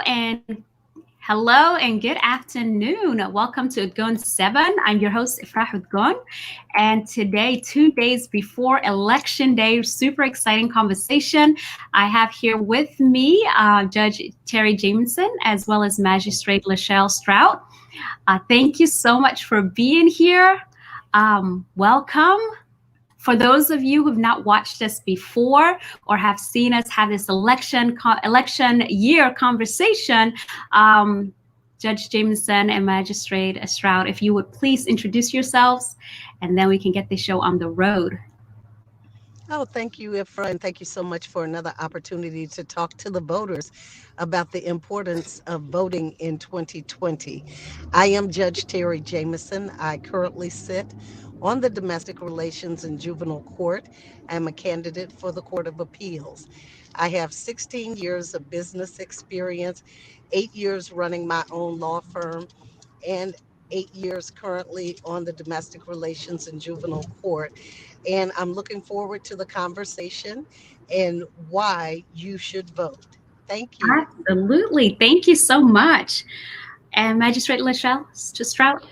Hello and good afternoon. Welcome to Udgoon 7. I'm your host, Ifrah Udgoon. And today, 2 days before Election Day, super exciting conversation. I have here with me Judge Terri Jamison as well as Magistrate Lasheyl Stroud. Thank you so much for being here. Welcome. For those of you who've not watched us before or have seen us have this election year conversation, Judge Jamison and Magistrate Stroud, if you would please introduce yourselves, and then we can get the show on the road. Oh, thank you, Ifrah, and thank you so much for another opportunity to talk to the voters about the importance of voting in 2020. I am Judge Terri Jamison. I currently sit on the Domestic Relations and Juvenile Court. I'm a candidate for the Court of Appeals. I have 16 years of business experience, 8 years running my own law firm, and 8 years currently on the Domestic Relations and Juvenile Court. And I'm looking forward to the conversation and why you should vote. Thank you. Absolutely. Thank you so much. And Magistrate Lasheyl Stroud.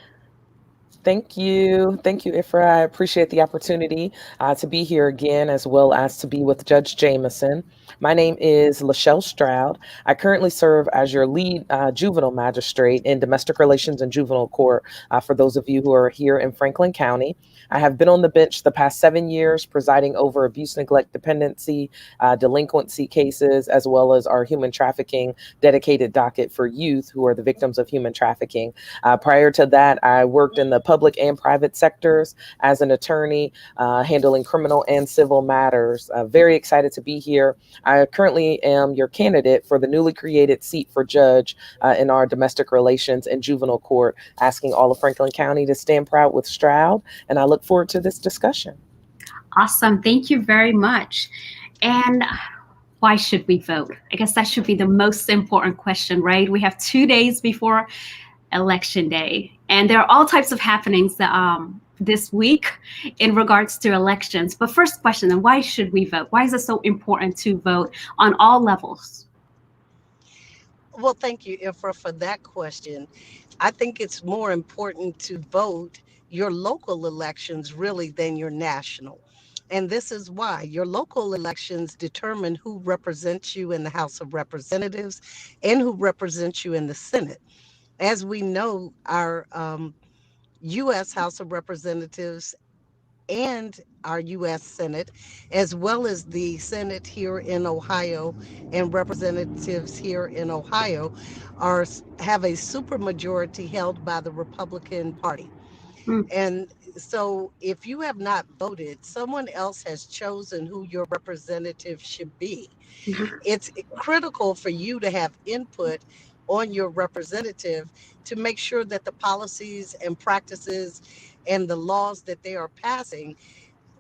Thank you. Thank you, Ifrah. I appreciate the opportunity to be here again, as well as to be with Judge Jamison. My name is Lasheyl Stroud. I currently serve as your lead juvenile magistrate in domestic relations and juvenile court for those of you who are here in Franklin County. I have been on the bench the past 7 years, presiding over abuse, neglect, dependency, delinquency cases, as well as our human trafficking dedicated docket for youth who are the victims of human trafficking. Prior to that, I worked in the public and private sectors as an attorney, handling criminal and civil matters. Very excited to be here. I currently am your candidate for the newly created seat for judge in our domestic relations and juvenile court, asking all of Franklin County to stand proud with Stroud. And I look forward to this discussion. Awesome. Thank you very much. And why should we vote? I guess that should be the most important question, right? We have 2 days before Election Day, and there are all types of happenings that, this week in regards to elections. But first question, then, why should we vote? Why is it so important to vote on all levels? Well, thank you, Ifrah, for that question. I think it's more important to vote your local elections really than your national. And this is why your local elections determine who represents you in the House of Representatives and who represents you in the Senate. As we know, our U.S. House of Representatives and our U.S. Senate, as well as the Senate here in Ohio and representatives here in Ohio, have a supermajority held by the Republican Party. And so if you have not voted, someone else has chosen who your representative should be. It's critical for you to have input on your representative to make sure that the policies and practices and the laws that they are passing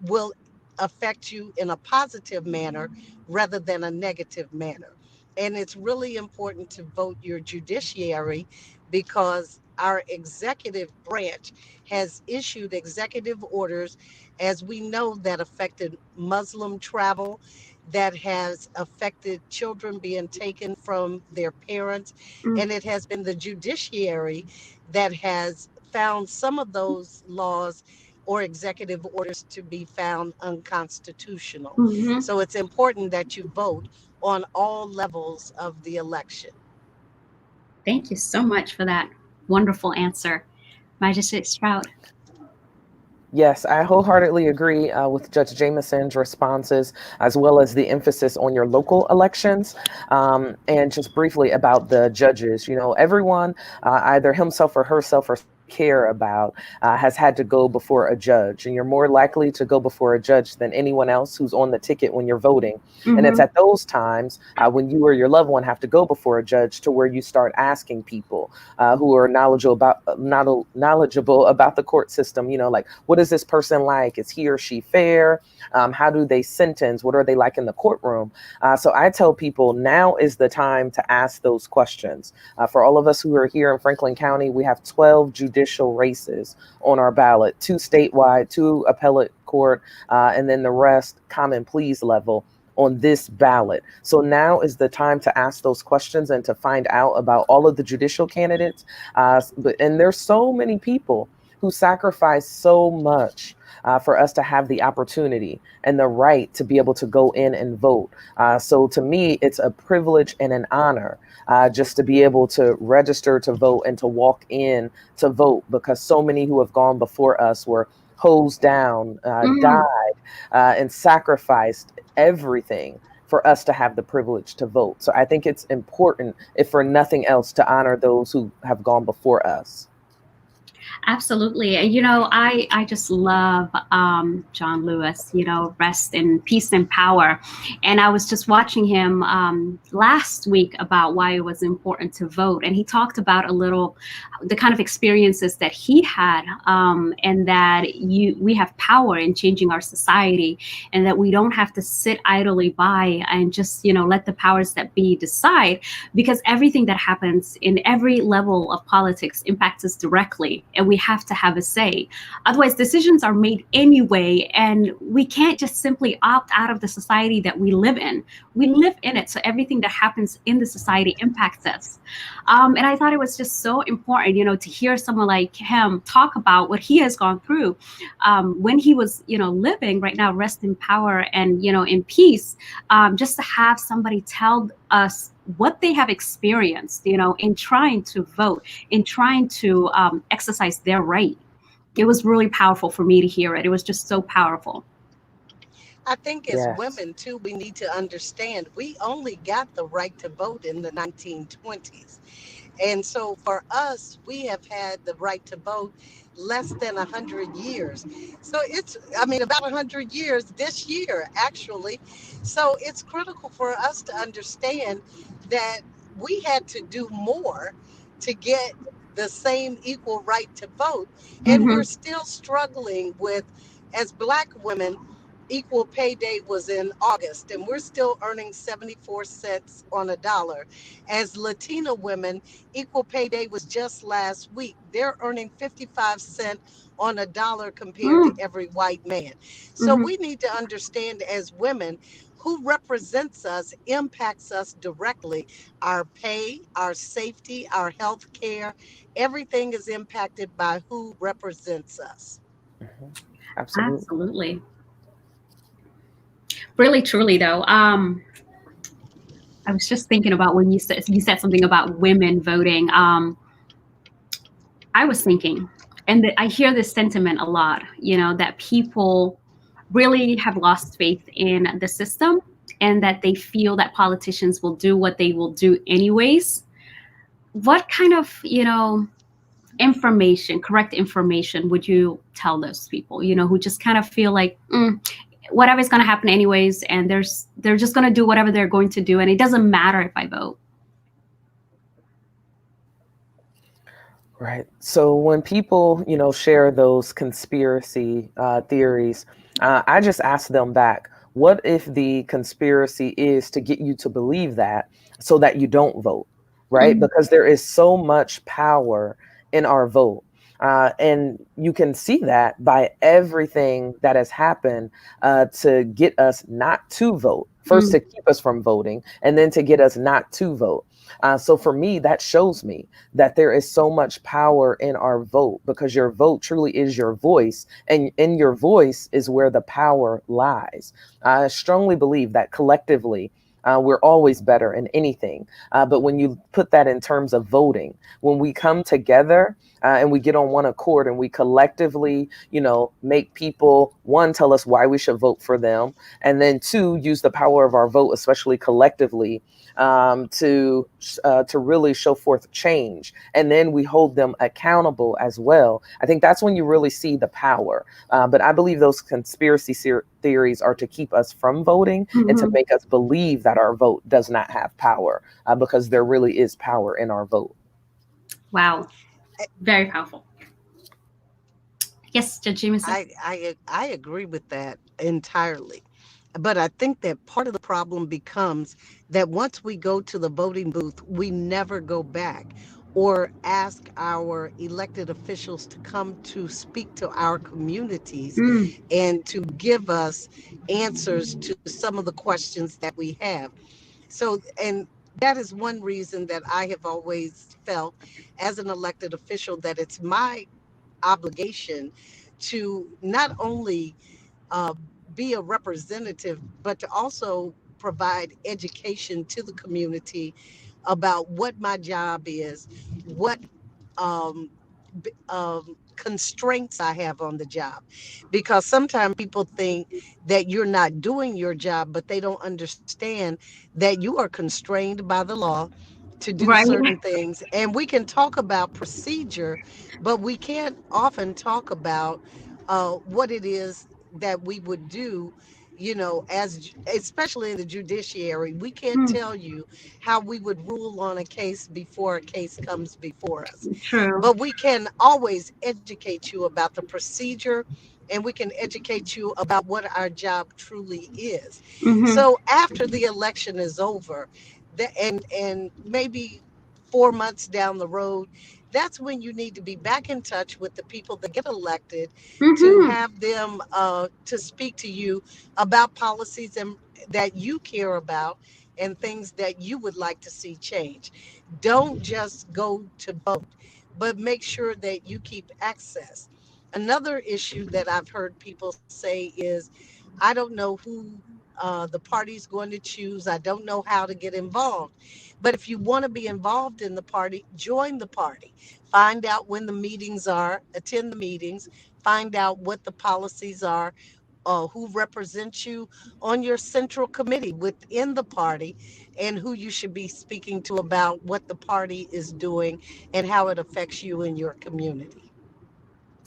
will affect you in a positive manner rather than a negative manner. And it's really important to vote your judiciary because our executive branch has issued executive orders, as we know, that affected Muslim travel, that has affected children being taken from their parents. And it has been the judiciary that has found some of those laws or executive orders to be found unconstitutional. So it's important that you vote on all levels of the election. Thank you so much for that wonderful answer. Magistrate Stroud. Yes, I wholeheartedly agree with Judge Jamison's responses, as well as the emphasis on your local elections. And just briefly about the judges, everyone, either himself or herself or care about has had to go before a judge, and you're more likely to go before a judge than anyone else who's on the ticket when you're voting. And it's at those times when you or your loved one have to go before a judge to where you start asking people who are knowledgeable about the court system, like, what is this person like? Is he or she fair? How do they sentence? What are they like in the courtroom? So I tell people now is the time to ask those questions. For all of us who are here in Franklin County, we have 12 judicial races on our ballot, 2 statewide, 2 appellate court, and then the rest common pleas level on this ballot. So now is the time to ask those questions and to find out about all of the judicial candidates. And there's so many people who sacrifice so much for us to have the opportunity and the right to be able to go in and vote. So to me, it's a privilege and an honor just to be able to register to vote and to walk in to vote, because so many who have gone before us were hosed down, Mm. died, and sacrificed everything for us to have the privilege to vote. So I think it's important, if for nothing else, to honor those who have gone before us. Absolutely. And, I just love John Lewis, rest in peace and power. And I was just watching him last week about why it was important to vote. And he talked about a little the kind of experiences that he had, and that we have power in changing our society, and that we don't have to sit idly by and just, let the powers that be decide, because everything that happens in every level of politics impacts us directly. And we have to have a say. Otherwise, decisions are made anyway, and we can't just simply opt out of the society that we live in. We live in it, so everything that happens in the society impacts us. And I thought it was just so important, to hear someone like him talk about what he has gone through when he was, living. Right now, rest in power and, in peace. Just to have somebody tell us what they have experienced, in trying to vote, in trying to exercise their right. It was really powerful for me to hear it. It was just so powerful. I think as Yes. women too, we need to understand we only got the right to vote in the 1920s. And so for us, we have had the right to vote less than 100 years. So about 100 years this year, actually. So it's critical for us to understand that we had to do more to get the same equal right to vote. And we're Hmm. still struggling with, as Black women, equal pay day was in August, and we're still earning 74 cents on a dollar. As Latina women, equal pay day was just last week. They're earning 55 cents on a dollar compared to Mm. every white man. So Hmm. we need to understand as women, who represents us impacts us directly. Our pay, our safety, our health care, everything is impacted by who represents us. Hmm. Absolutely. Absolutely. Really, truly, though. I was just thinking about when you said something about women voting. I was thinking, and I hear this sentiment a lot, that people really have lost faith in the system, and that they feel that politicians will do what they will do anyways. What kind of, correct information would you tell those people, who just kind of feel like, whatever's going to happen anyways, and they're just going to do whatever they're going to do, and it doesn't matter if I vote? Right. So when people, share those conspiracy theories, I just ask them back, what if the conspiracy is to get you to believe that so that you don't vote? Right. Mm, Because there is so much power in our vote. And you can see that by everything that has happened to get us not to vote. First, mm, to keep us from voting, and then to get us not to vote. So for me, that shows me that there is so much power in our vote, because your vote truly is your voice, and in your voice is where the power lies. I strongly believe that collectively, we're always better in anything. But when you put that in terms of voting, when we come together and we get on one accord and we collectively, make people, one, tell us why we should vote for them, and then two, use the power of our vote, especially collectively, to really show forth change, and then we hold them accountable as well. I think that's when you really see the power. But I believe those conspiracy theories are to keep us from voting and to mhm. make us believe that our vote does not have power, because there really is power in our vote. Wow, very powerful. Yes, Judge Jameson. I agree with that entirely. But I think that part of the problem becomes that once we go to the voting booth, we never go back. or ask our elected officials to come to speak to our communities Mm, and to give us answers to some of the questions that we have. So, and that is one reason that I have always felt as an elected official that it's my obligation to not only uh, be a representative, but to also provide education to the community about what my job is, what um, constraints I have on the job. Because sometimes people think that you're not doing your job, but they don't understand that you are constrained by the law to do right. certain things. And we can talk about procedure, but we can't often talk about what it is that we would do, you know, as especially in the judiciary. We can't Mm, tell you how we would rule on a case before a case comes before us, true. but we can always educate you about the procedure, and we can educate you about what our job truly is. Mm-hmm. So after the election is over, and maybe 4 months down the road, that's when you need to be back in touch with the people that get elected, to Mm-hmm. have them to speak to you about policies and that you care about, and things that you would like to see change. Don't just go to vote, but make sure that you keep access. Another issue that I've heard people say is, I don't know who the party's going to choose. I don't know how to get involved. But if you want to be involved in the party, join the party. Find out when the meetings are, attend the meetings, find out what the policies are, who represents you on your central committee within the party, and who you should be speaking to about what the party is doing and how it affects you in your community.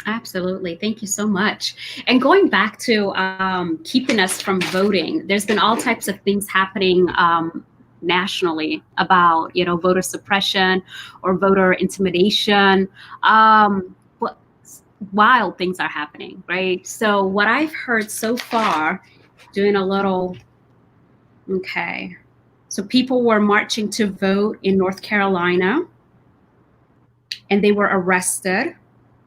Absolutely. Thank you so much. And going back to keeping us from voting, there's been all types of things happening nationally about, voter suppression or voter intimidation. But wild things are happening, right? So what I've heard so far, doing a little, okay. So people were marching to vote in North Carolina and they were arrested,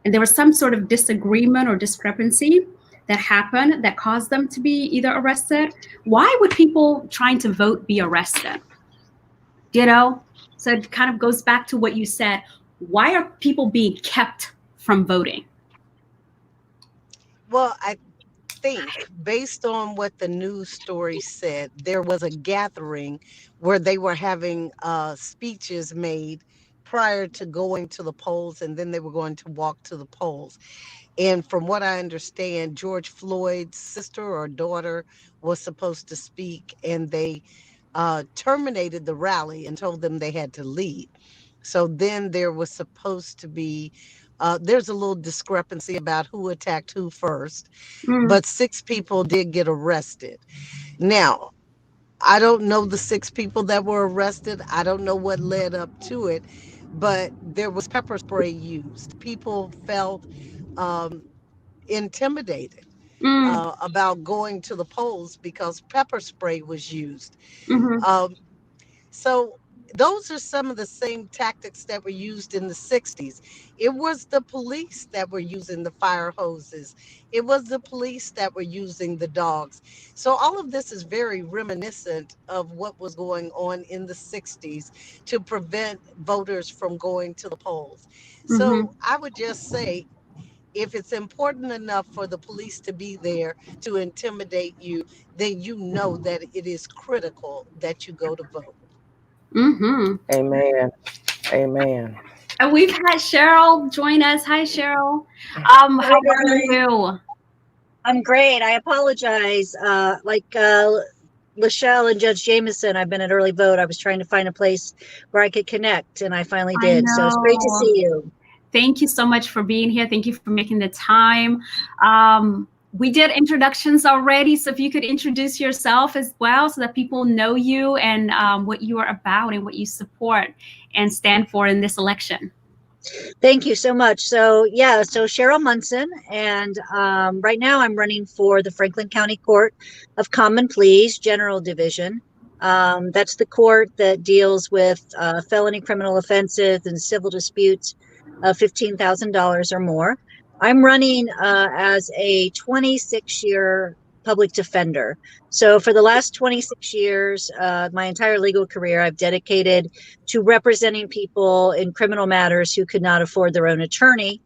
and there was some sort of disagreement or discrepancy that happened that caused them to be either arrested. Why would people trying to vote be arrested? You know? So it kind of goes back to what you said. Why are people being kept from voting? Well, I think based on what the news story said, there was a gathering where they were having speeches made prior to going to the polls, and then they were going to walk to the polls. And from what I understand, George Floyd's sister or daughter was supposed to speak, and they terminated the rally and told them they had to leave. So then there was supposed to be, there's a little discrepancy about who attacked who first, Mm, but 6 people did get arrested. Now, I don't know the 6 people that were arrested. I don't know what led up to it, but there was pepper spray used. People felt um, intimidated mm, about going to the polls because pepper spray was used. mm-hmm, Um, So those are some of the same tactics that were used in the 60s. It was the police that were using the fire hoses. It was the police that were using the dogs. So all of this is very reminiscent of what was going on in the 60s to prevent voters from going to the polls. mm-hmm. So I would just say, if it's important enough for the police to be there to intimidate you, then you know that it is critical that you go to vote. Mm-hmm. Amen. Amen. And we've had Sheryl join us. Hi, Sheryl. Hi How are guys, you? I'm great. I apologize. Lasheyl and Judge Jamison, I've been at early vote. I was trying to find a place where I could connect, and I finally I did. So it's great to know. see you. Thank you so much for being here. Thank you for making the time. We did introductions already, so if you could introduce yourself as well so that people know you and what you are about and what you support and stand for in this election. Thank you so much. So Sheryl Munson, and right now I'm running for the Franklin County Court of Common Pleas General Division. That's the court that deals with felony criminal offenses and civil disputes of $15,000 or more. I'm running as a 26-year public defender. So for the last 26 years, my entire legal career, I've dedicated to representing people in criminal matters who could not afford their own attorney.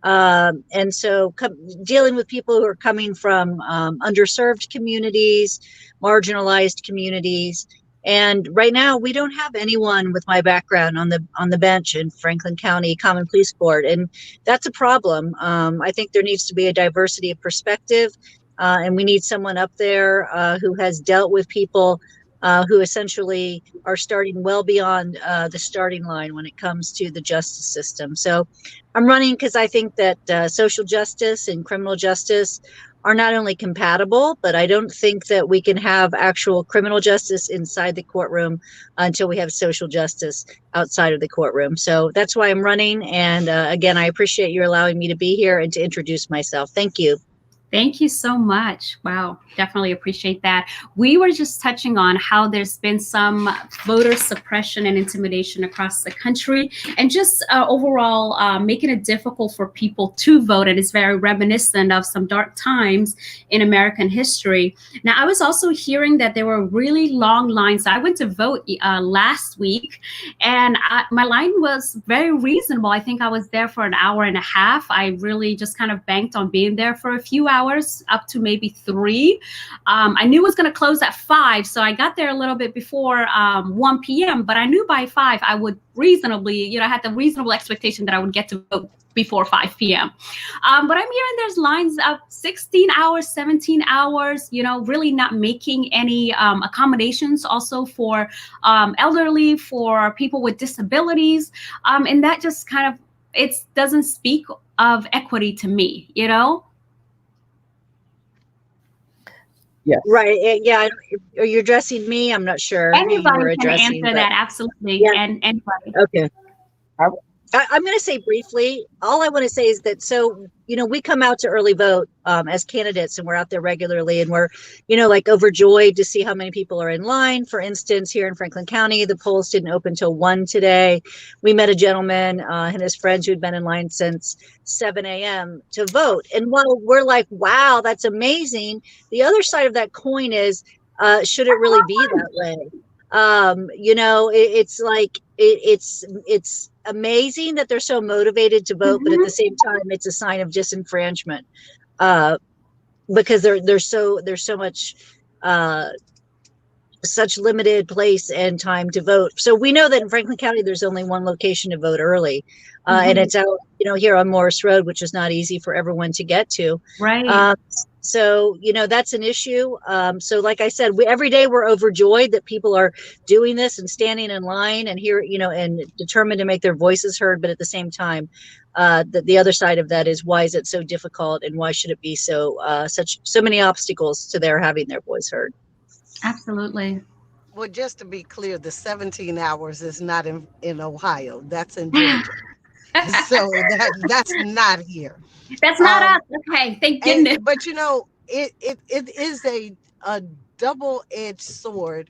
And so dealing with people who are coming from underserved communities, marginalized communities. And right now, we don't have anyone with my background on the bench in Franklin County Common Pleas Court, and that's a problem. I think there needs to be a diversity of perspective, and we need someone up there who has dealt with people who essentially are starting well beyond the starting line when it comes to the justice system. So I'm running because I think that social justice and criminal justice are not only compatible, but I don't think that we can have actual criminal justice inside the courtroom until we have social justice outside of the courtroom. So that's why I'm running. And again, I appreciate you allowing me to be here and to introduce myself. Thank you. Thank you so much. Wow, definitely appreciate that. We were just touching on how there's been some voter suppression and intimidation across the country, and just overall making it difficult for people to vote. And it's very reminiscent of some dark times in American history. Now, I was also hearing that there were really long lines. I went to vote last week, and my line was very reasonable. I think I was there for an hour and a half. I really just kind of banked on being there for a few hours, up to maybe 3. I knew it was going to close at 5, so I got there a little bit before 1 p.m. But I knew by 5 I would reasonably, I had the reasonable expectation that I would get to vote before 5 p.m. But I'm hearing there's lines of 16 hours, 17 hours, really not making any accommodations also for elderly, for people with disabilities. And that just kind of, it doesn't speak of equity to me, Yes. Right. Yeah. Are you addressing me? I'm not sure. Anybody can answer that. Absolutely. Yeah. And anybody. Okay. I'm going to say briefly, all I want to say is that, so, we come out to early vote as candidates, and we're out there regularly, and we're, overjoyed to see how many people are in line. For instance, here in Franklin County, the polls didn't open till 1 today. We met a gentleman and his friends who had been in line since 7 a.m. to vote. And while we're like, wow, that's amazing, the other side of that coin is, should it really be that way? It's like, it's amazing that they're so motivated to vote, but at the same time, it's a sign of disenfranchisement, because there's so much, such limited place and time to vote. So we know that in Franklin County, there's only one location to vote early, and it's out, here on Morris Road, which is not easy for everyone to get to. Right. So, that's an issue. So like I said, every day we're overjoyed that people are doing this and standing in line and here, and determined to make their voices heard. But at the same time, the other side of that is, why is it so difficult, and why should it be so many obstacles to their having their voice heard? Absolutely. Well, just to be clear, the 17 hours is not in Ohio. That's in Georgia. So that's not here. That's not us. Okay, thank goodness. But it is a double-edged sword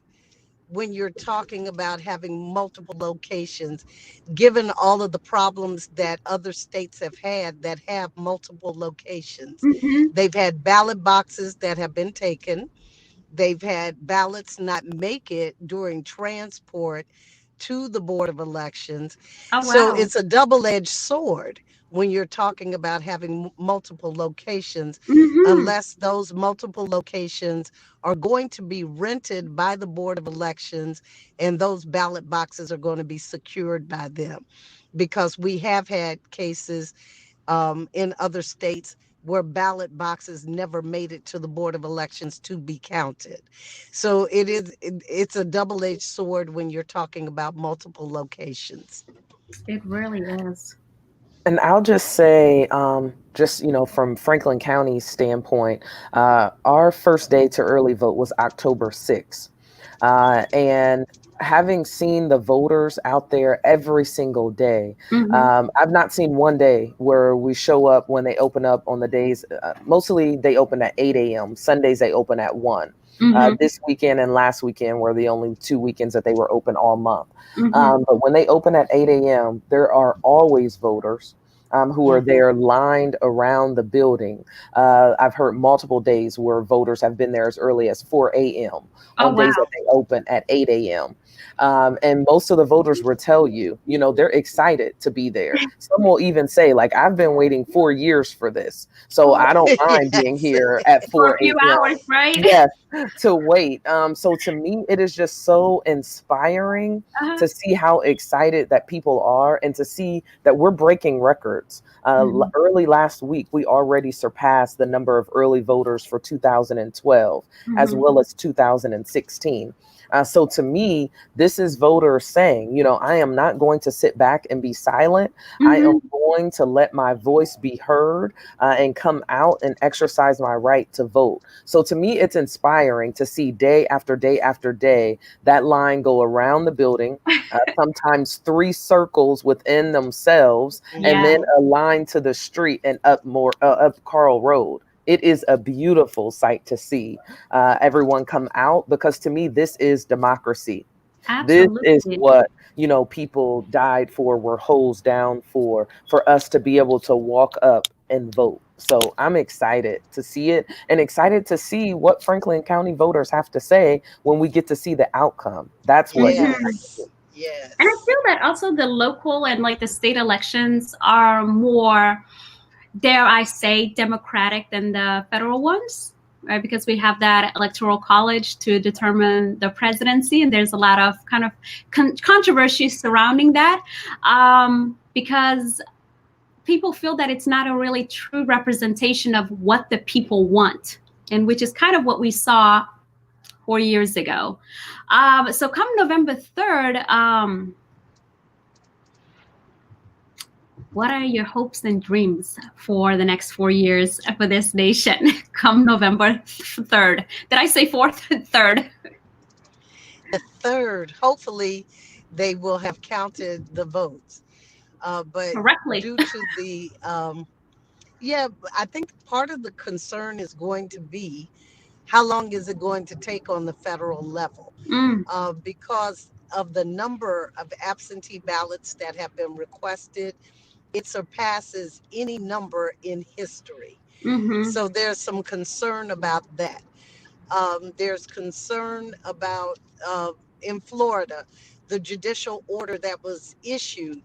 when you're talking about having multiple locations, given all of the problems that other states have had that have multiple locations. They've had ballot boxes that have been taken. They've had ballots not make it during transport to the Board of Elections. Oh, wow. So it's a double-edged sword when you're talking about having multiple locations, unless those multiple locations are going to be rented by the Board of Elections, and those ballot boxes are going to be secured by them. Because we have had cases in other states where ballot boxes never made it to the Board of Elections to be counted. So it's a double-edged sword when you're talking about multiple locations. It really is. And I'll just say, from Franklin County's standpoint, our first day to early vote was October 6th. And having seen the voters out there every single day, I've not seen one day where we show up when they open up on the days, mostly they open at 8 a.m. Sundays, they open at 1. This weekend and last weekend were the only 2 weekends that they were open all month. Mm-hmm. But when they open at 8 a.m., there are always voters who are there lined around the building. I've heard multiple days where voters have been there as early as 4 a.m. Oh, on days wow. that they open at 8 a.m. And most of the voters will tell you, you know, they're excited to be there. Some will even say, like, I've been waiting 4 years for this, so I don't mind being Yes. here at For a 4 few a.m. hours, right? Yes, to wait. So to me, it is just so inspiring Uh-huh. to see how excited that people are and to see that we're breaking records. Early last week, we already surpassed the number of early voters for 2012 as Mm-hmm. well as 2016. So to me, this is voters saying, you know, I am not going to sit back and be silent. I am going to let my voice be heard and come out and exercise my right to vote. So to me, it's inspiring to see day after day after day that line go around the building, sometimes 3 circles within themselves, and Yeah. then a line to the street and up Carl Road. It is a beautiful sight to see everyone come out, because to me, this is democracy. This is Absolutely. what, you know, people died for, were hosed down for us to be able to walk up and vote. So I'm excited to see it and excited to see what Franklin County voters have to say when we get to see the outcome. That's what Mhm. excites me. Yes. And I Yes. feel that also the local and like the state elections are more, dare I say, democratic than the federal ones, right? Because we have that electoral college to determine the presidency, and there's a lot of kind of controversy surrounding that, because people feel that it's not a really true representation of what the people want, and which is kind of what we saw 4 years ago. So come November 3rd, what are your hopes and dreams for the next 4 years for this nation come November 3rd? Did I say 4th? 3rd. The third, hopefully, they will have counted the votes. But Correctly. due to yeah, I think part of the concern is going to be how long is it going to take on the federal level? Mm, Because of the number of absentee ballots that have been requested, it surpasses any number in history. mm-hmm, So there's some concern about that. There's concern about in Florida, the judicial order that was issued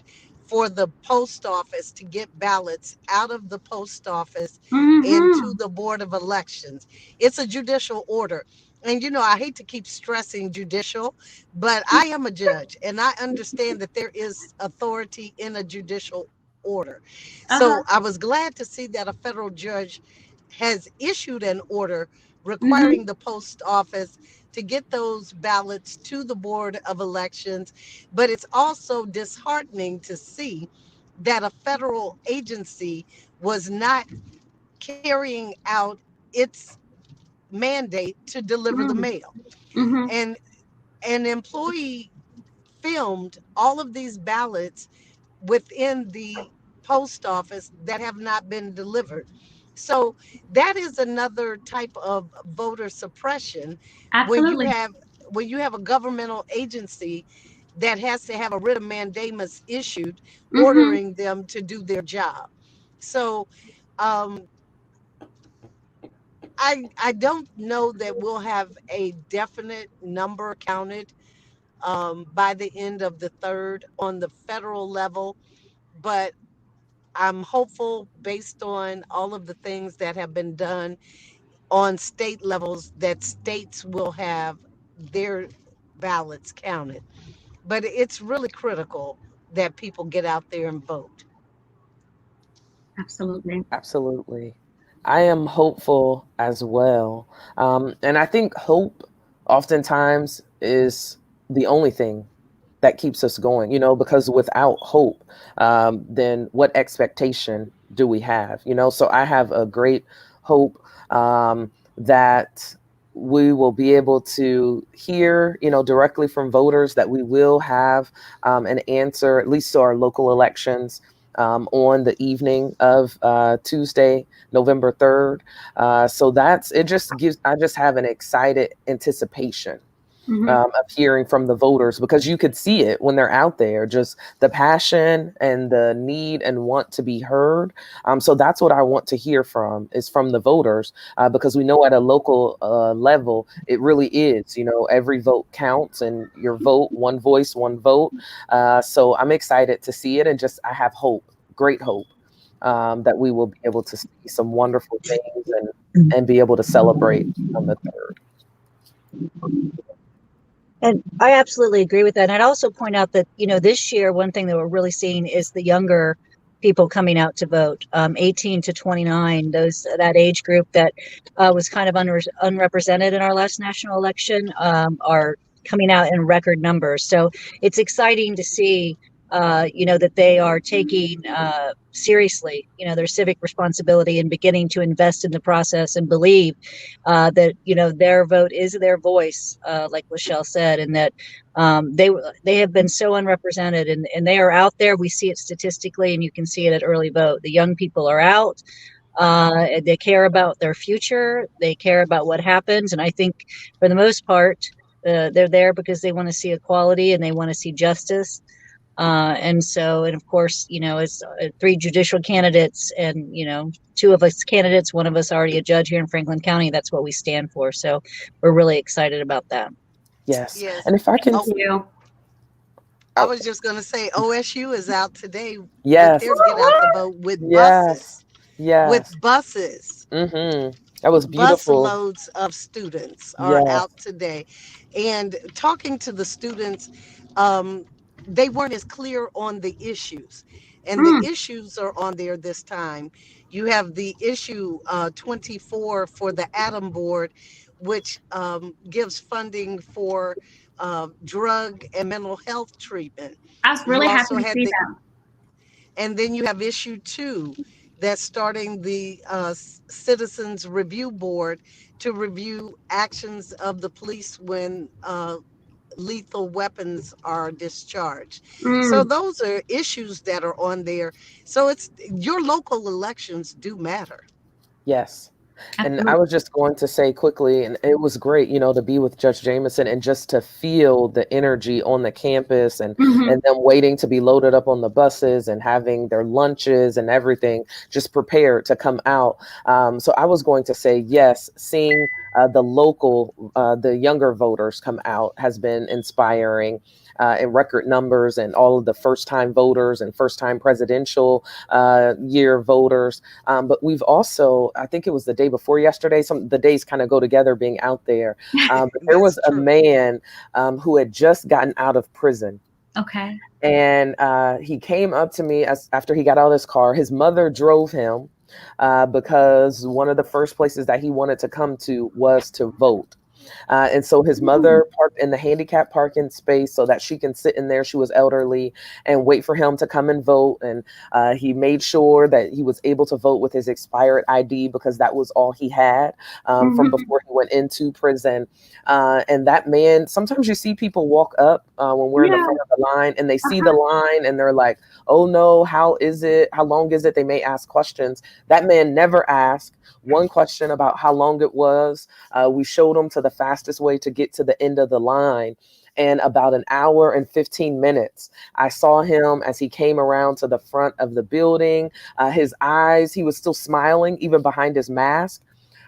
for the post office to get ballots out of the post office into mm-hmm, the Board of Elections. It's a judicial order. And you know, I hate to keep stressing judicial, but I am a judge and I understand that there is authority in a judicial order. So uh-huh, I was glad to see that a federal judge has issued an order mm-hmm, requiring the post office to get those ballots to the Board of Elections. But it's also disheartening to see that a federal agency was not carrying out its mandate to deliver the mail. mm-hmm, And an employee filmed all of these ballots within the post office that have not been delivered. So that is another type of voter suppression when you absolutely. have when you have a governmental agency that has to have a writ of mandamus issued Mm-hmm, ordering them to do their job. So um, I don't know that we'll have a definite number counted by the end of the third on the federal level, but I'm hopeful based on all of the things that have been done on state levels that states will have their ballots counted. But it's really critical that people get out there and vote. absolutely. Absolutely. I am hopeful as well. And I think hope oftentimes is the only thing that keeps us going, you know, because without hope, then what expectation do we have? You know, so I have a great hope that we will be able to hear, you know, directly from voters, that we will have an answer, at least to our local elections, on the evening of Tuesday, November 3rd. So I just have an excited anticipation of hearing from the voters, because you could see it when they're out there, just the passion and the need and want to be heard. So that's what I want to hear is from the voters, because we know at a local level, it really is, every vote counts, and your vote, one voice, one vote. So I'm excited to see it, and I have hope, great hope, that we will be able to see some wonderful things and be able to celebrate on the 3rd. And I absolutely agree with that. And I'd also point out that, this year, one thing that we're really seeing is the younger people coming out to vote, 18 to 29, that age group that was kind of unrepresented in our last national election, are coming out in record numbers. So it's exciting to see, that they are taking seriously, their civic responsibility and beginning to invest in the process and believe that, their vote is their voice, like Lasheyl said, and that they have been so unrepresented, and they are out there. We see it statistically, and you can see it at early vote. The young people are out. They care about their future. They care about what happens. And I think for the most part, they're there because they want to see equality and they want to see justice. And of course, as 3 judicial candidates and, 2 of us candidates, one of us already a judge here in Franklin County, that's what we stand for. So we're really excited about that. Yes. And if I can, I was just going to say, OSU is out today with yes, their get out the vote with buses. Yes. With buses. That was beautiful. Bus loads of students are out today. And talking to the students, they weren't as clear on the issues. And the issues are on there this time. You have the issue 24 for the Atom Board, which gives funding for drug and mental health treatment. I was really happy to see that. And then you have issue 2 that's starting the Citizens Review Board to review actions of the police when lethal weapons are discharged. So those are issues that are on there. So it's your local elections do matter. Yes. And I was just going to say quickly, and it was great, to be with Judge Jamison and just to feel the energy on the campus and them waiting to be loaded up on the buses and having their lunches and everything just prepared to come out. So I was going to say, yes, seeing the younger voters come out has been inspiring. In record numbers, and all of the first-time voters and first-time presidential year voters. But we've also, I think it was the day before yesterday, the days kind of go together being out there. But there was a man who had just gotten out of prison. Okay. And he came up to me after he got out of his car. His mother drove him because one of the first places that he wanted to come to was to vote. And so his mother parked in the handicap parking space so that she can sit in there. She was elderly, and wait for him to come and vote. And he made sure that he was able to vote with his expired ID, because that was all he had from before he went into prison. And that man, sometimes you see people walk up when we're in the front of the line, and they see the line and they're like, oh no, how is it? How long is it? They may ask questions. That man never asked one question about how long it was. We showed him to the fastest way to get to the end of the line. And about an hour and 15 minutes, I saw him as he came around to the front of the building. His eyes, he was still smiling even behind his mask.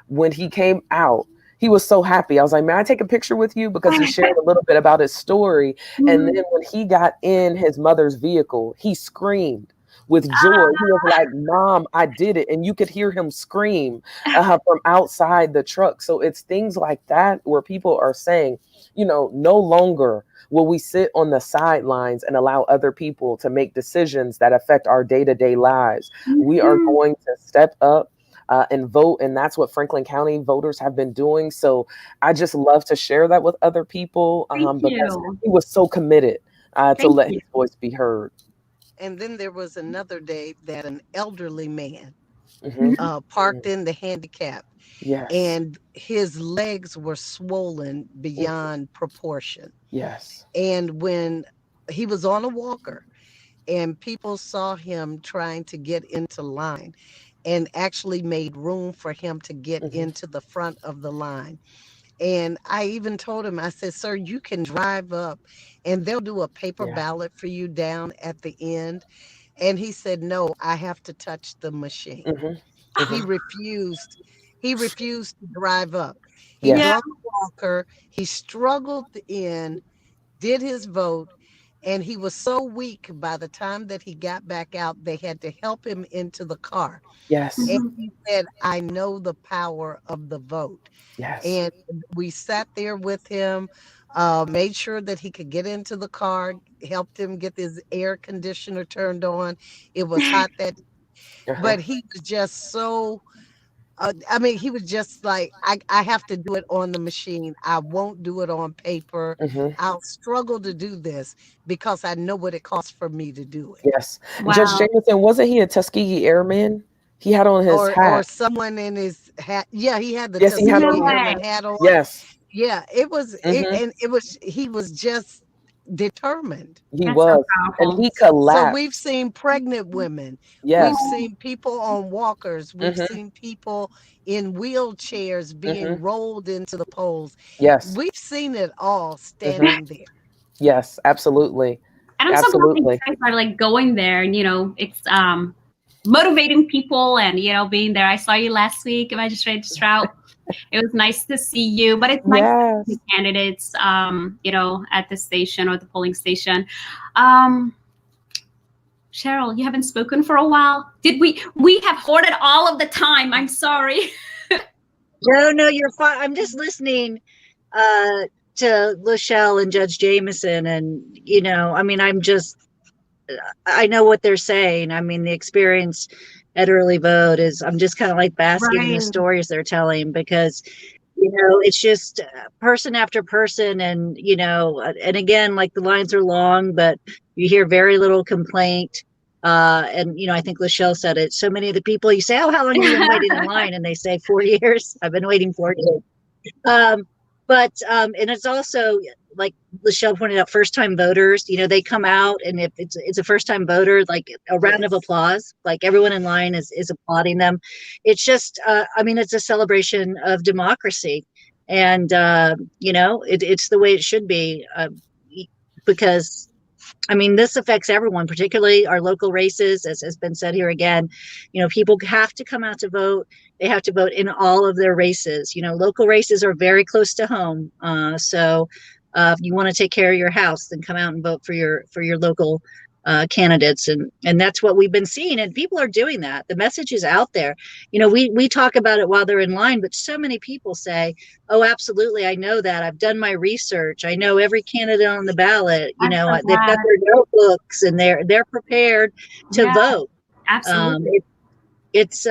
When he came out, he was so happy. I was like, may I take a picture with you? Because he shared a little bit about his story. And then when he got in his mother's vehicle, he screamed with joy. He was like, Mom, I did it. And you could hear him scream from outside the truck. So it's things like that where people are saying, no longer will we sit on the sidelines and allow other people to make decisions that affect our day-to-day lives. We are going to step up and vote. And that's what Franklin County voters have been doing. So I just love to share that with other people because he was so committed to let his voice be heard. And then there was another day that an elderly man parked in the handicap. Yes. And his legs were swollen beyond proportion. Yes. And when he was on a walker, and people saw him trying to get into line and actually made room for him to get Hmm. into the front of the line. And I even told him, I said, sir, you can drive up and they'll do a paper Yeah. ballot for you down at the end. And he said, no, I have to touch the machine. Hmm. He Hmm. refused. He refused to drive up. He Yeah. Yes. brought a walker. He struggled in, did his vote, and he was so weak by the time that he got back out, they had to help him into the car. Yes. And Mhm. he said, I know the power of the vote. Yes. And we sat there with him, made sure that he could get into the car, helped him get his air conditioner turned on. It was hot that, Uh-huh. but he was just so I mean, he was just like, I have to do it on the machine. I won't do it on paper. Hmm. I'll struggle to do this because I know what it costs for me to do it. Yes. Judge Wow. Jameson, wasn't he a Tuskegee Airman? He had on his Or hat. someone in his hat. Yeah, he had the Yes, he had No on. Tuskegee way. Airman hat on. Yes. Yeah, it was it, Hmm. and it was he was just determined. He That's so was. And powerful. he So we've collapsed. seen pregnant women. We've Yes. seen people on walkers. We've Hmm. seen people in wheelchairs being Hmm. rolled into the polls. Yes. We've seen it all Hmm. standing there. Yes, absolutely. And I'm so glad that you Absolutely. guys are like going there and it's motivating people and being there. I saw you last week, Magistrate Stroud. It was nice to see you, but it's nice to see Yes. candidates at the station or the polling station. Um Sheryl, you haven't spoken for a while. Did we have hoarded all of the time? I'm sorry. No, you're fine. I'm just listening uh, to Lasheyl and Judge Jamison, and I mean, I know what they're saying. I mean, the experience at early vote is I'm just kind of like basking in the Right. stories they're telling because it's just person after person, and and again, like the lines are long, but you hear very little complaint. And I think Lasheyl said it. So many of the people you say, "Oh, how long have you been waiting in line?" And they say 4 years. I've been waiting 4 years. And it's also like Lasheyl pointed out, first time voters, they come out, and if it's a first time voter, like a round of Yes. applause, like everyone in line is applauding them. It's just, I mean, it's a celebration of democracy, and it's the way it should be, because I mean, this affects everyone, particularly our local races, as has been said here again. People have to come out to vote. They have to vote in all of their races. Local races are very close to home. So if you want to take care of your house, then come out and vote for your local candidates. And that's what we've been seeing. And people are doing that. The message is out there. We talk about it while they're in line, but so many people say, oh, absolutely, I know that. I've done my research. I know every candidate on the ballot. I'm so They've got glad. their notebooks, and they're prepared to Yeah, vote. absolutely. It's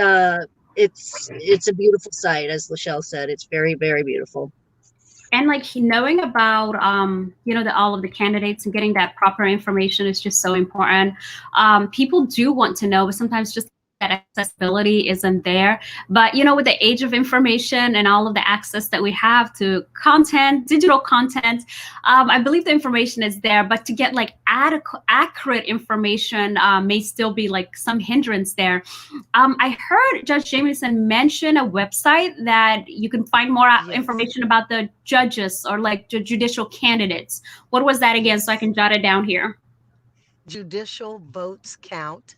it's a beautiful sight, as Lasheyl said. It's very, very beautiful. And like knowing about all of the candidates and getting that proper information is just so important. People do want to know, but sometimes just that accessibility isn't there. But with the age of information and all of the access that we have to content, digital content, I believe the information is there, but to get like accurate information may still be like some hindrance there. I heard Judge Jamison mention a website that you can find more Yes. information about the judges or like the judicial candidates. What was that again? So I can jot it down here. Judicialvotescount.com.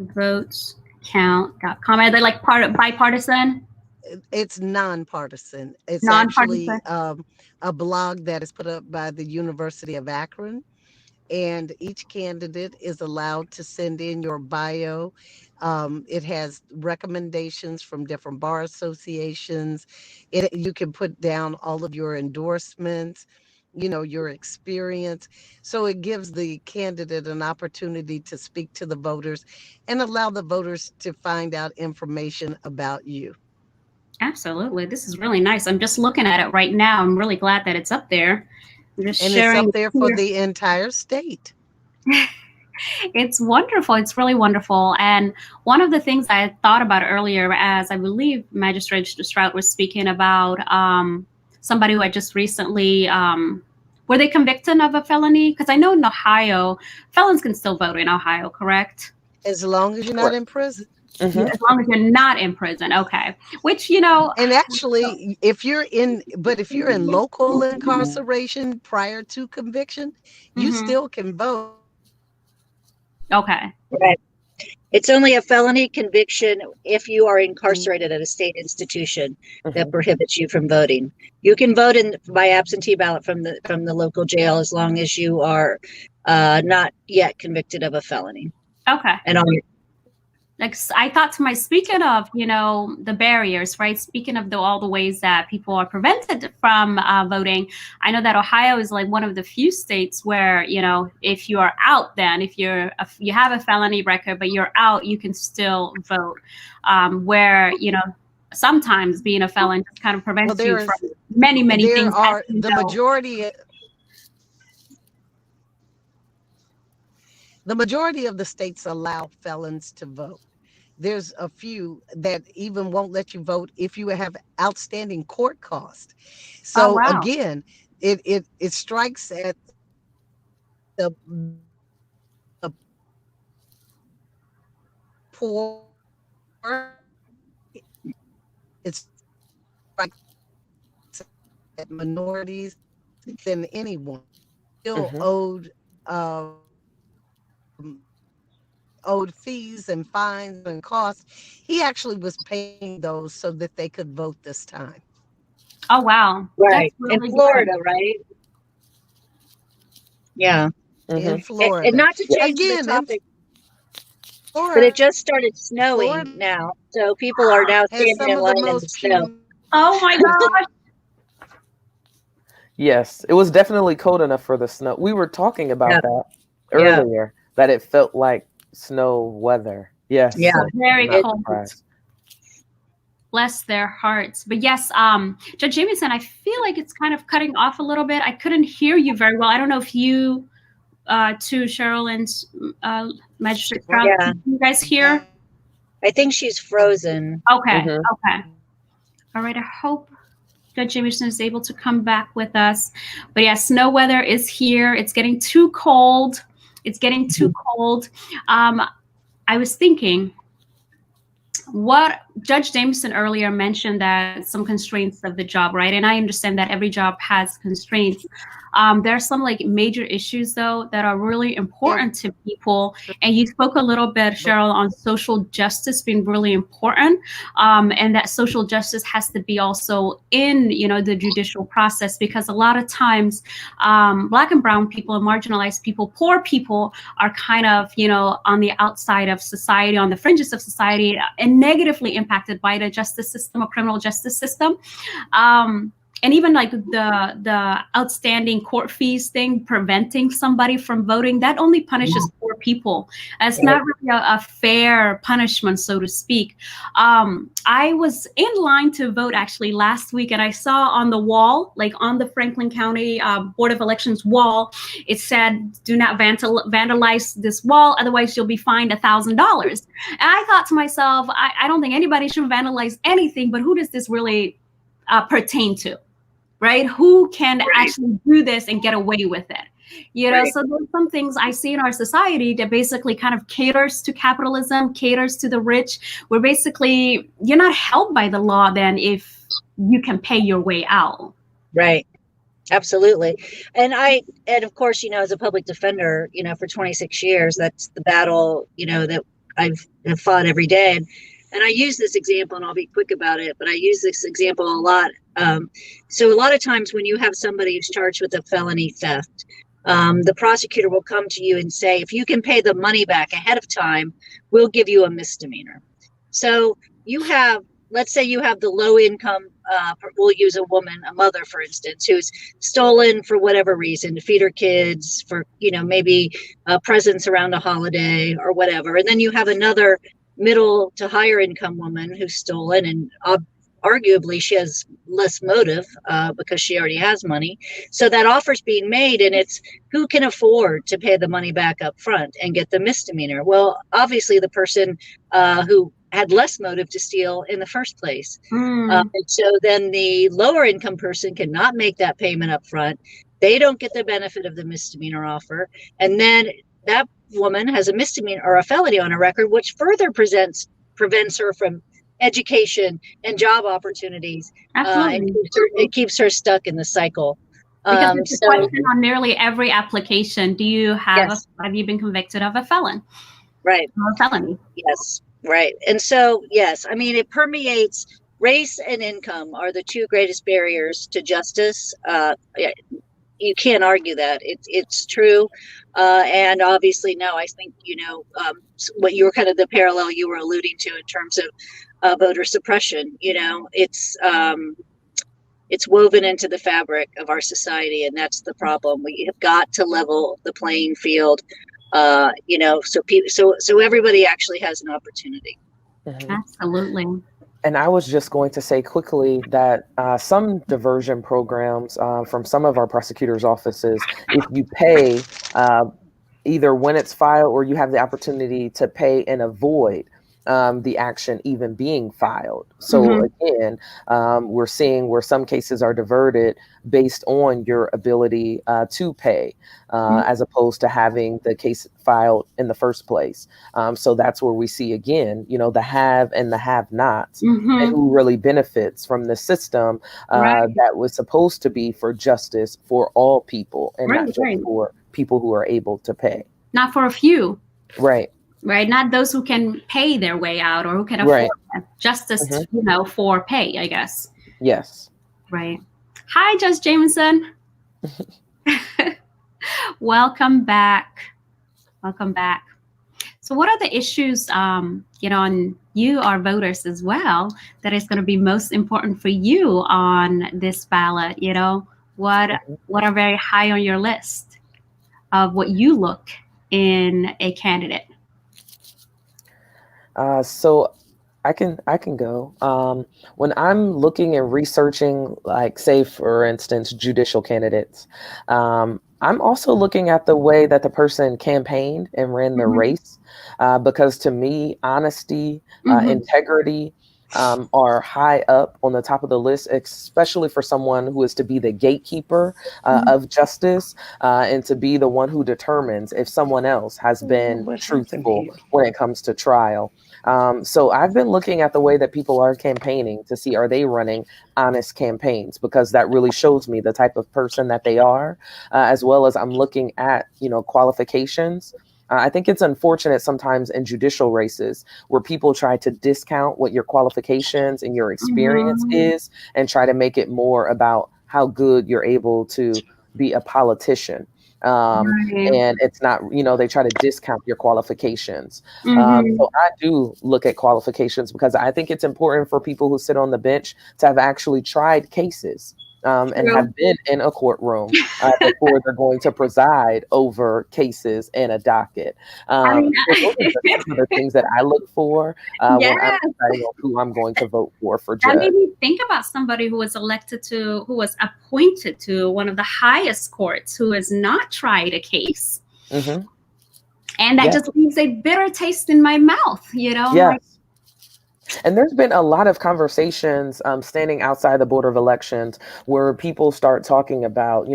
Judicialvotescount.com. Are they like bipartisan? It's nonpartisan. It's actually Nonpartisan? a blog that is put up by the University of Akron, and each candidate is allowed to send in your bio. It has recommendations from different bar associations. You can put down all of your endorsements, your experience. So it gives the candidate an opportunity to speak to the voters and allow the voters to find out information about you. Absolutely. This is really nice. I'm just looking at it right now. I'm really glad that it's up there. I'm just And it's sharing up it there for here. the entire state. It's wonderful. It's really wonderful. And one of the things I thought about earlier, as I believe Magistrate Stroud was speaking about somebody who had just recently Were they convicted of a felony? Because I know in Ohio, felons can still vote in Ohio, correct? As long as you're not in prison. Mhm. As long as you're not in prison, okay. Which, you know, And actually, if you're in local incarceration prior to conviction, you still can vote. okay. Right. It's only a felony conviction if you are incarcerated at a state institution that prohibits you from voting. You can vote by absentee ballot from the local jail as long as you are not yet convicted of a felony. Okay. And Like, I thought to speaking of, you know, the barriers, right? Speaking of all the ways that people are prevented from voting, I know that Ohio is like one of the few states where, you know, if you are out, then if you have a felony record, but you're out, you can still vote. Where, you know, sometimes being a felon just kind of prevents you from many things. The majority of the states allow felons to vote. There's a few that even won't let you vote if you have outstanding court costs. So again, it strikes at the poor. It's strikes at minorities than anyone. Still owed fees and fines and costs. He actually was paying those so that they could vote this time. Oh, wow. Right. Really in Florida, good. Right? Yeah. In Florida. And not to change the topic, but it just started snowing now. So people are now standing in line in the snow. Oh my gosh. Yes, it was definitely cold enough for the snow. We were talking about that earlier, that it felt like snow weather. Yes. Yeah. Very cold. Bless their hearts. But yes, Judge Jamison, I feel like it's kind of cutting off a little bit. I couldn't hear you very well. I don't know if you, to Sheryl and Magistrate Stroud, you guys hear? I think she's frozen. Okay. Okay. All right. I hope Judge Jamison is able to come back with us. But yeah, snow weather is here. It's getting too cold. It's getting too cold. I was thinking, what Judge Jamison earlier mentioned, that some constraints of the job, right? And I understand that every job has constraints. There are some like major issues though that are really important to people. And you spoke a little bit, Sheryl, on social justice being really important, and that social justice has to be also in, you know, the judicial process, because a lot of times Black and brown people and marginalized people, poor people, are kind of, you know, on the outside of society, on the fringes of society, and negatively impacted by the justice system or criminal justice system. And even like the outstanding court fees thing, preventing somebody from voting, that only punishes poor people. It's not really a fair punishment, so to speak. I was in line to vote actually last week, and I saw on the wall, like on the Franklin County Board of Elections wall, it said, "Do not vandalize this wall, otherwise you'll be fined $1,000." And I thought to myself, I don't think anybody should vandalize anything, but who does this really pertain to? Right? Who can actually do this and get away with it? You know, so there's some things I see in our society that basically kind of caters to capitalism, caters to the rich, where basically you're not held by the law then if you can pay your way out. Right. Absolutely. And of course, you know, as a public defender, you know, for 26 years, that's the battle, you know, that I've fought every day. And I use this example, and I'll be quick about it, but I use this example a lot. So a lot of times when you have somebody who's charged with a felony theft, the prosecutor will come to you and say, if you can pay the money back ahead of time, we'll give you a misdemeanor. So you have, let's say you have the low income, we'll use a woman, a mother, for instance, who's stolen for whatever reason to feed her kids, for, you know, maybe presents around a holiday or whatever. And then you have another middle to higher income woman who's stolen, and arguably she has less motive because she already has money. So that offer's being made, and it's who can afford to pay the money back up front and get the misdemeanor? Well, obviously the person who had less motive to steal in the first place. And so then the lower income person cannot make that payment up front. They don't get the benefit of the misdemeanor offer. And then that woman has a misdemeanor or a felony on her record, which further prevents her from education and job opportunities. Absolutely. It keeps her stuck in the cycle. Because it's a question on nearly every application. Do you have Yes. have you been convicted of a felon? Right. Or a felony? Yes. Right. And so, yes, I mean, it permeates. Race and income are the two greatest barriers to justice. You can't argue that. It's true. And obviously, no, I think, what you were kind of the parallel you were alluding to in terms of voter suppression, it's woven into the fabric of our society. And that's the problem. We have got to level the playing field, so everybody actually has an opportunity. Mhm. Absolutely. And I was just going to say quickly that some diversion programs from some of our prosecutors' offices, if you pay either when it's filed or you have the opportunity to pay and avoid the action even being filed. So again, we're seeing where some cases are diverted based on your ability to pay, as opposed to having the case filed in the first place. So that's where we see again, the have and the have-nots, and who really benefits from the system that was supposed to be for justice for all people, and not just for people who are able to pay. Not for a few. Right. Right, not those who can pay their way out or who can afford justice, for pay, I guess. Yes. Right. Hi, Judge Jamison. Welcome back. Welcome back. So, what are the issues, and you are voters as well, that is going to be most important for you on this ballot? What are very high on your list of what you look in a candidate? So I can go. When I'm looking and researching, like, say, for instance, judicial candidates, I'm also looking at the way that the person campaigned and ran their race, because to me, honesty, integrity, are high up on the top of the list, especially for someone who is to be the gatekeeper of justice, and to be the one who determines if someone else has been truthful when it comes to trial. So I've been looking at the way that people are campaigning to see, are they running honest campaigns, because that really shows me the type of person that they are, as well as I'm looking at, qualifications. I think it's unfortunate sometimes in judicial races where people try to discount what your qualifications and your experience is and try to make it more about how good you're able to be a politician. And it's not, they try to discount your qualifications. So I do look at qualifications because I think it's important for people who sit on the bench to have actually tried cases. And have been in a courtroom before they're going to preside over cases in a docket. So those are some of the things that I look for when I'm deciding on who I'm going to vote for judge. That made me think about somebody who was appointed to one of the highest courts who has not tried a case. And that just leaves a bitter taste in my mouth, Yes. And there's been a lot of conversations standing outside the Board of Elections where people start talking about,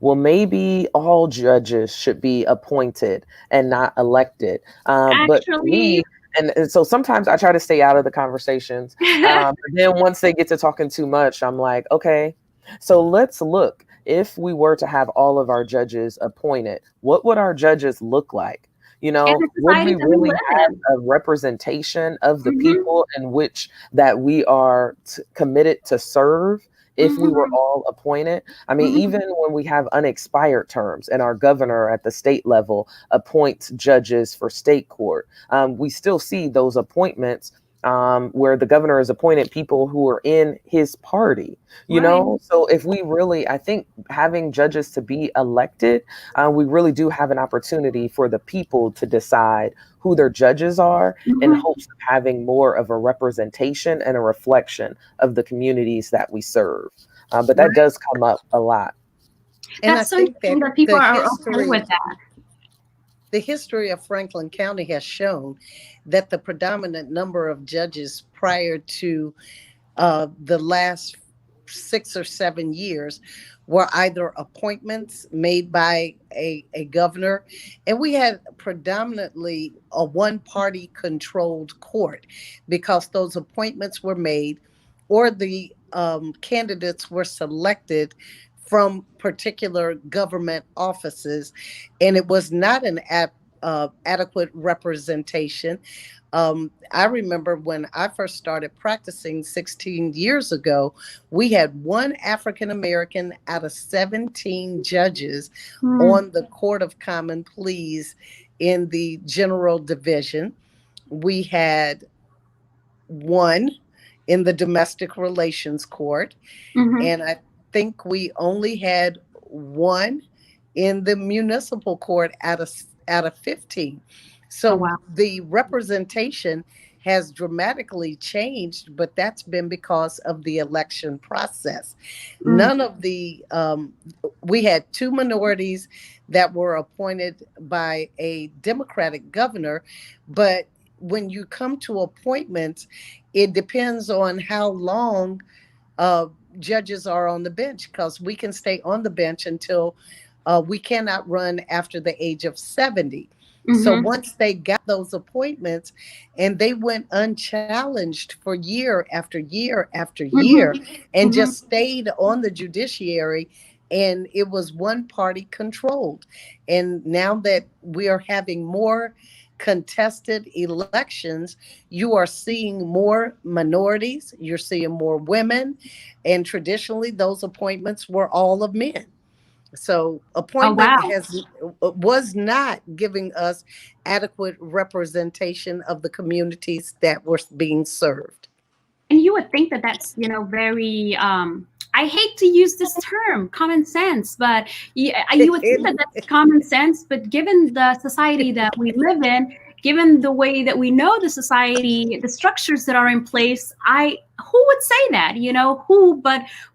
well, maybe all judges should be appointed and not elected. But for me, and so sometimes I try to stay out of the conversations. But then once they get to talking too much, I'm like, okay, so let's look. If we were to have all of our judges appointed, what would our judges look like? Would we really have a representation of the people in which that we are committed to serve if we were all appointed? I mean, even when we have unexpired terms and our governor at the state level appoints judges for state court, we still see those appointments where the governor has appointed people who are in his party, So if we really, I think having judges to be elected, we really do have an opportunity for the people to decide who their judges are in hopes of having more of a representation and a reflection of the communities that we serve. But that does come up a lot. And that's so interesting that people are okay with that. The history of Franklin County has shown that the predominant number of judges prior to the last 6 or 7 years were either appointments made by a governor, and we had predominantly a one-party controlled court because those appointments were made or the candidates were selected from particular government offices, and it was not an adequate representation. I remember when I first started practicing 16 years ago, we had one African American out of 17 judges on the Court of Common Pleas in the General Division. We had one in the Domestic Relations Court, and I think we only had one in the Municipal Court out of 15. So the representation has dramatically changed, but that's been because of the election process. None of the, we had two minorities that were appointed by a Democratic governor, but when you come to appointments, it depends on how long judges are on the bench, because we can stay on the bench until we cannot run after the age of 70. So once they got those appointments and they went unchallenged for year after year after year and just stayed on the judiciary, and it was one party controlled. And now that we are having more contested elections, you are seeing more minorities, you're seeing more women, and traditionally those appointments were all of men. So appointment was not giving us adequate representation of the communities that were being served. And you would think that that's, very, I hate to use this term, common sense, but you would think that that's common sense. But given the society that we live in, given the way that we know the society, the structures that are in place, who would say that,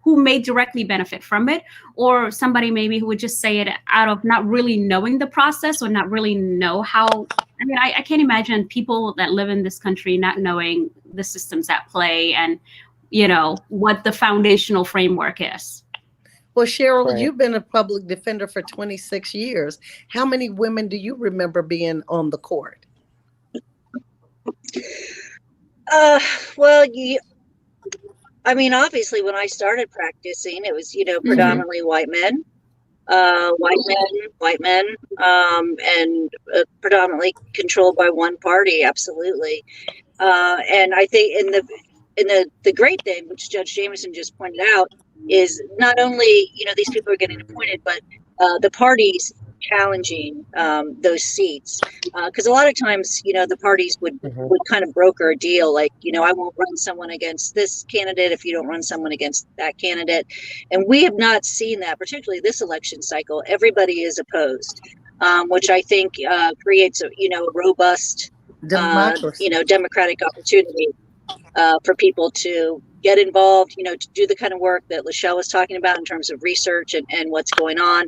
who may directly benefit from it, or somebody maybe who would just say it out of not really knowing the process or not really know how. I mean, I can't imagine people that live in this country not knowing the systems at play and, what the foundational framework is. Well, Sheryl, you've been a public defender for 26 years. How many women do you remember being on the court? Well, obviously when I started practicing, it was, predominantly white men, and predominantly controlled by one party. Absolutely. And I think the great thing, which Judge Jamison just pointed out, is not only, these people are getting appointed, but the parties challenging those seats, because a lot of times the parties would kind of broker a deal like, I won't run someone against this candidate if you don't run someone against that candidate. And we have not seen that, particularly this election cycle. Everybody is opposed, which I think creates a robust democratic opportunity for people to get involved, to do the kind of work that Lasheyl was talking about in terms of research and what's going on.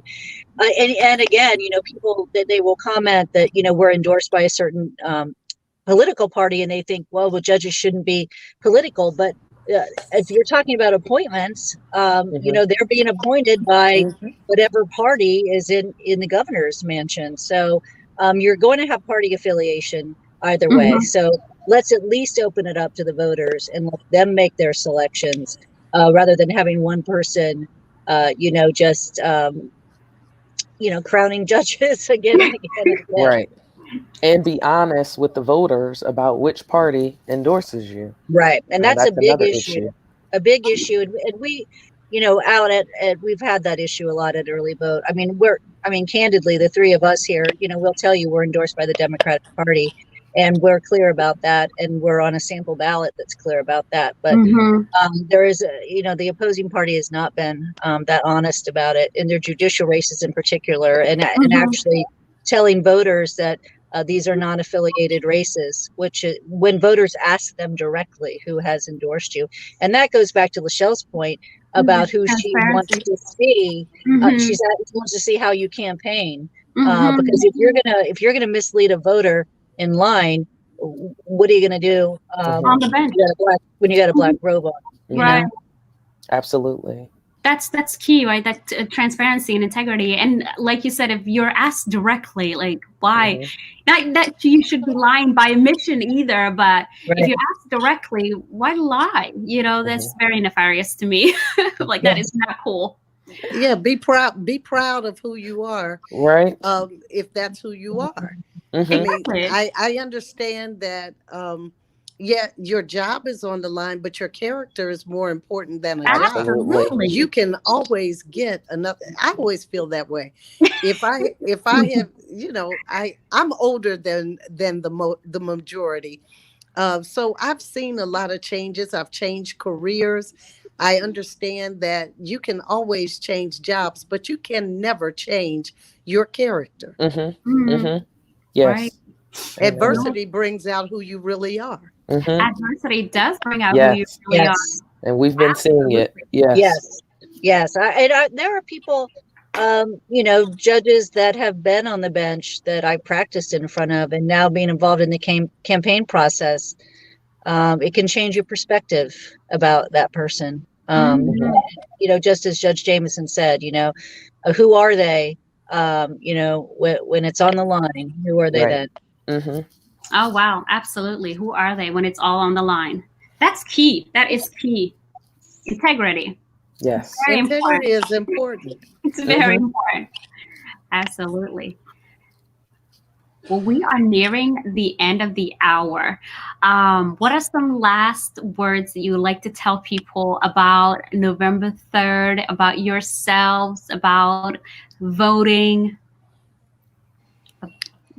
And again, people that they will comment that, we're endorsed by a certain political party, and they think, well, judges shouldn't be political. But if you're talking about appointments, they're being appointed by whatever party is in the governor's mansion. So you're going to have party affiliation either way. So let's at least open it up to the voters and let them make their selections, rather than having one person, just crowning judges again and again and again. Right. And be honest with the voters about which party endorses you. Right. And that's a big issue. A big issue. And we, we've had that issue a lot at Early Vote. Candidly, the three of us here, we'll tell you we're endorsed by the Democratic Party. And we're clear about that, and we're on a sample ballot that's clear about that. But there is, the opposing party has not been that honest about it in their judicial races in particular, and actually telling voters that these are non-affiliated races, which when voters ask them directly who has endorsed you. And that goes back to Lasheyl's point about who she wants to see. She wants to see how you campaign, because if you're gonna mislead a voter in line, what are you going to do on the bench when you got a black robe on? Right. Absolutely. That's key, right? That transparency and integrity. And like you said, if you're asked directly, like why, not that you should be lying by omission either, but if you're asked directly, why lie? That's very nefarious to me. Like that is not cool. Yeah, be proud of who you are, right? If that's who you are. Exactly. I mean, I understand that. Yeah, your job is on the line, but your character is more important than a job. Absolutely. You can always get another. I always feel that way. If I have, I'm older than the majority. So I've seen a lot of changes. I've changed careers. I understand that you can always change jobs, but you can never change your character. Yes. Right. Adversity brings out who you really are. Adversity does bring out who you really are. And we've been seeing it. Yes. There are people, judges that have been on the bench that I practiced in front of, and now being involved in the campaign process, it can change your perspective about that person. Just as Judge Jamison said, who are they? When it's on the line, who are they then? Oh, wow. Absolutely. Who are they when it's all on the line? That's key. That is key. Integrity. Yes. Integrity is important. It's very important. Absolutely. Well, we are nearing the end of the hour. What are some last words that you would like to tell people about November 3rd, about yourselves, about voting?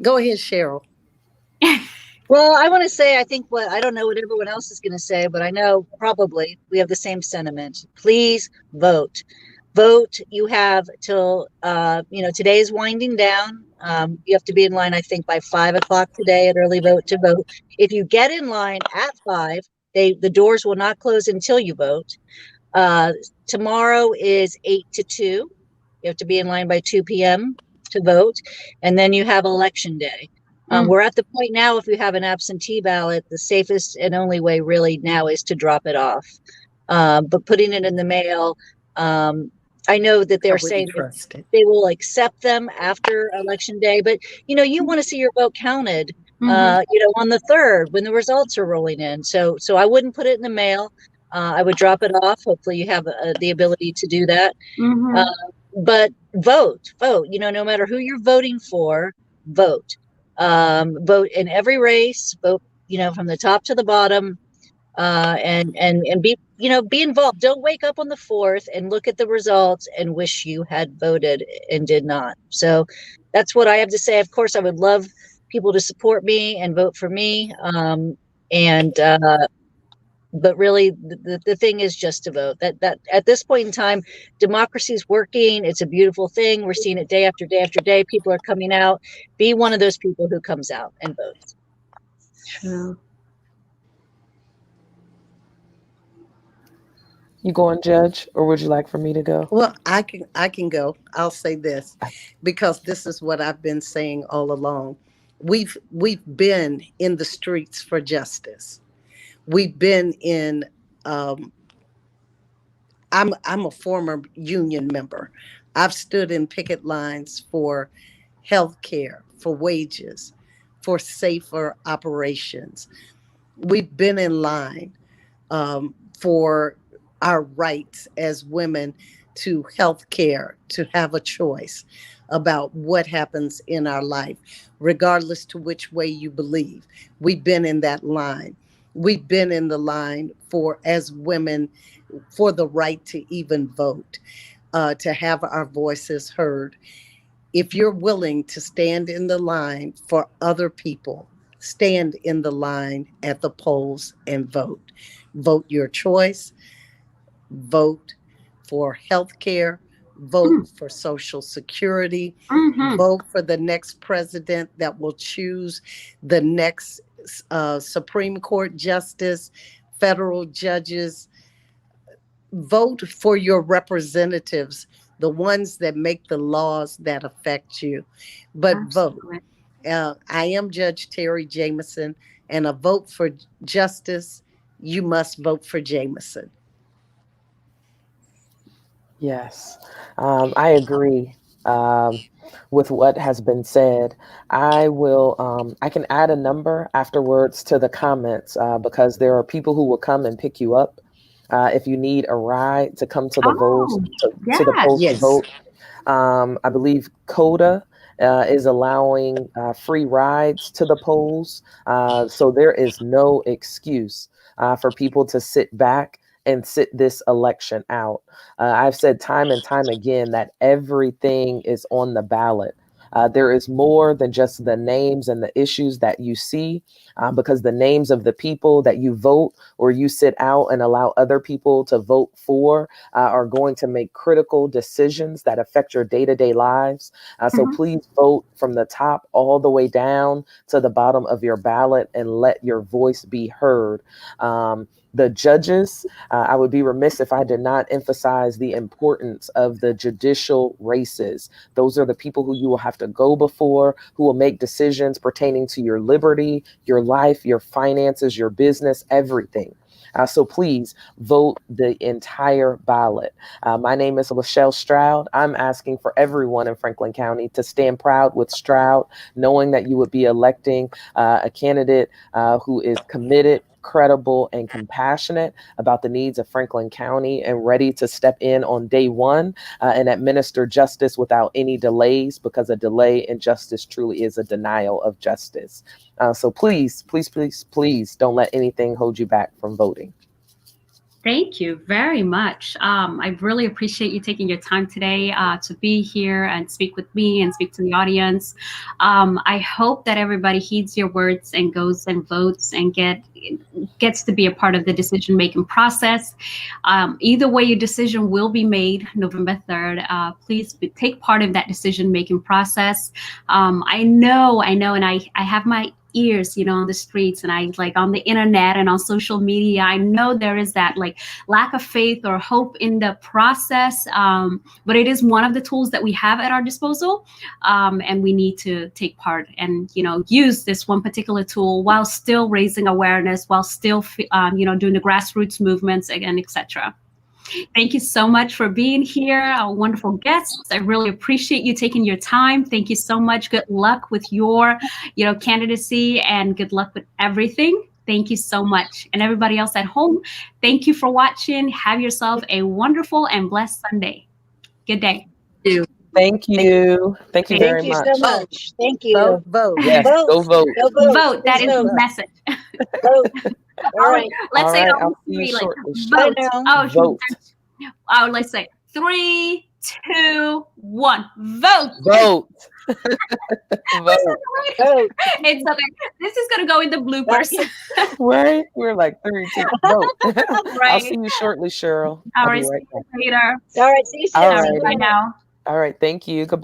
Go ahead, Sheryl. Well, I want to say, I don't know what everyone else is going to say, but I know probably we have the same sentiment. Please vote. Vote. You have till, today is winding down. You have to be in line, I think, by 5 o'clock today at Early Vote to vote. If you get in line at 5, the doors will not close until you vote. Tomorrow is 8 to 2. You have to be in line by 2 p.m. to vote. And then you have Election Day. We're at the point now, if you have an absentee ballot, the safest and only way really now is to drop it off. But putting it in the mail, I know that they're saying that they will accept them after Election Day, but you want to see your vote counted, on the 3rd when the results are rolling in. So I wouldn't put it in the mail. I would drop it off. Hopefully you have the ability to do that. But vote, no matter who you're voting for, vote. Vote in every race, vote, from the top to the bottom, and be involved. Don't wake up on the 4th and look at the results and wish you had voted and did not. So that's what I have to say. Of course, I would love people to support me and vote for me. But really the thing is just to vote. That at this point in time, democracy is working. It's a beautiful thing. We're seeing it day after day after day. People are coming out. Be one of those people who comes out and votes. True. You going, Judge, or would you like for me to go? Well, I can go. I'll say this, because this is what I've been saying all along. We've been in the streets for justice. We've been in, I'm a former union member. I've stood in picket lines for health care, for wages, for safer operations. We've been in line for our rights as women to health care, to have a choice about what happens in our life, regardless to which way you believe. We've been in that line. We've been in the line as women, for the right to even vote, to have our voices heard. If you're willing to stand in the line for other people, stand in the line at the polls and vote. Vote your choice. Vote for health care. Vote for Social Security. Vote for the next president that will choose the next Supreme Court justice, federal judges. Vote for your representatives, the ones that make the laws that affect you. But Absolutely. Vote. I am Judge Terri Jamison, and a vote for justice, you must vote for Jamison. Yes, I agree with what has been said. I will. I can add a number afterwards to the comments because there are people who will come and pick you up if you need a ride to come to the polls Oh, to the polls to Yes. vote. I believe CODA is allowing free rides to the polls. So there is no excuse for people to sit back and sit this election out. I've said time and time again that everything is on the ballot. There is more than just the names and the issues that you see, because the names of the people that you vote or you sit out and allow other people to vote for are going to make critical decisions that affect your day-to-day lives. So mhm. please vote from the top all the way down to the bottom of your ballot and let your voice be heard. The judges, I would be remiss if I did not emphasize the importance of the judicial races. Those are the people who you will have to go before, who will make decisions pertaining to your liberty, your life, your finances, your business, everything. So please vote the entire ballot. My name is Lasheyl Stroud. I'm asking for everyone in Franklin County to stand proud with Stroud, knowing that you would be electing a candidate who is committed, credible, and compassionate about the needs of Franklin County and ready to step in on day one and administer justice without any delays, because a delay in justice truly is a denial of justice. So please, please, please, please don't let anything hold you back from voting. Thank you very much. I really appreciate you taking your time today to be here and speak with me and speak to the audience. I hope that everybody heeds your words and goes and votes and gets to be a part of the decision-making process. Either way, your decision will be made November 3rd. Please take part in that decision-making process. I know, and I have my ears, on the streets, and I like on the internet and on social media. I know there is that like lack of faith or hope in the process, but it is one of the tools that we have at our disposal, and we need to take part and use this one particular tool while still raising awareness, while still doing the grassroots movements again, etc. Thank you so much for being here, our wonderful guests. I really appreciate you taking your time. Thank you so much. Good luck with your, candidacy, and good luck with everything. Thank you so much. And everybody else at home, thank you for watching. Have yourself a wonderful and blessed Sunday. Good day. Thank you. Thank you. Thank you Thank very Thank you so much. Vote, much. Thank vote, you. vote. Yes, Vote. go vote. Go vote. Vote. That Please is the vote. message. Vote. All right. Let's All say it right, on I'll see you three, like shortly. Bye vote. now. Oh, Vote. let's say 3, 2, 1. Vote. Vote. We're Vote. Vote. It's okay. This is gonna go in the bloopers. Right? We're like 3, 2, vote. I'll Right. see you shortly, Cheryl. All I'll right. be See right you back. later. All right. See you soon. All All right. right. Bye now. All right. Thank you. Goodbye.